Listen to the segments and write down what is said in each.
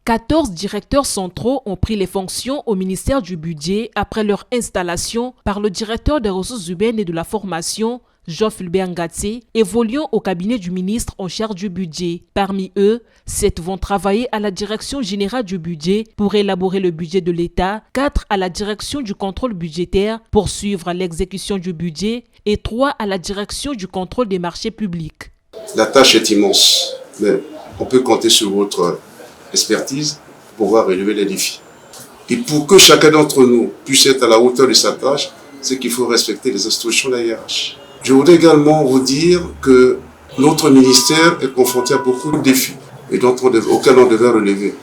14 directeurs centraux ont pris les fonctions au ministère du Budget après leur installation par le directeur des ressources humaines et de la formation, Jean-Fulbert Ngatsé, évoluant au cabinet du ministre en charge du budget. Parmi eux, 7 vont travailler à la direction générale du budget pour élaborer le budget de l'État, 4 à la direction du contrôle budgétaire pour suivre l'exécution du budget et 3 à la direction du contrôle des marchés publics. La tâche est immense, mais on peut compter sur votre expertise pour pouvoir relever les défis. Et pour que chacun d'entre nous puisse être à la hauteur de sa tâche, c'est qu'il faut respecter les instructions de la hiérarchie. Je voudrais également vous dire que notre ministère est confronté à beaucoup de défis et auxquels on devait relever.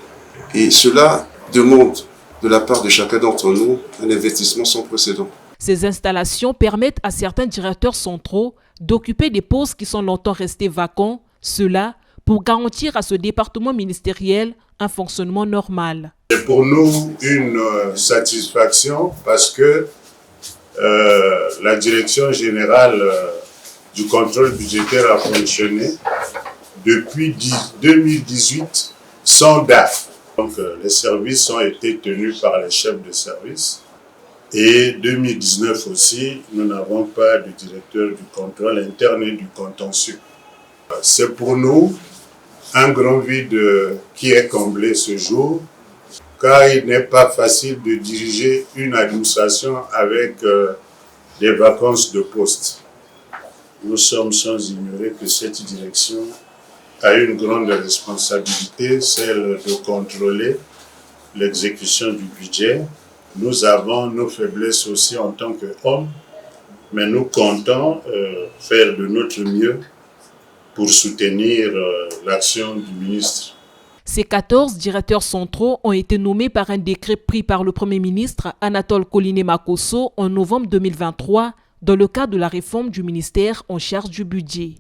Et cela demande de la part de chacun d'entre nous un investissement sans précédent. Ces installations permettent à certains directeurs centraux d'occuper des postes qui sont longtemps restés vacants, cela pour garantir à ce département ministériel un fonctionnement normal. C'est pour nous une satisfaction parce que la direction générale du contrôle budgétaire a fonctionné depuis 2018 sans DAF. Donc les services ont été tenus par les chefs de service. Et 2019 aussi, nous n'avons pas de directeur du contrôle interne et du contentieux. C'est pour nous un grand vide qui est comblé ce jour, car il n'est pas facile de diriger une administration avec des vacances de poste. Nous sommes sans ignorer que cette direction a une grande responsabilité, celle de contrôler l'exécution du budget. Nous avons nos faiblesses aussi en tant qu'hommes, mais nous comptons faire de notre mieux pour soutenir l'action du ministre. Ces 14 directeurs centraux ont été nommés par un décret pris par le Premier ministre Anatole Koliné-Makosso en novembre 2023 dans le cadre de la réforme du ministère en charge du budget.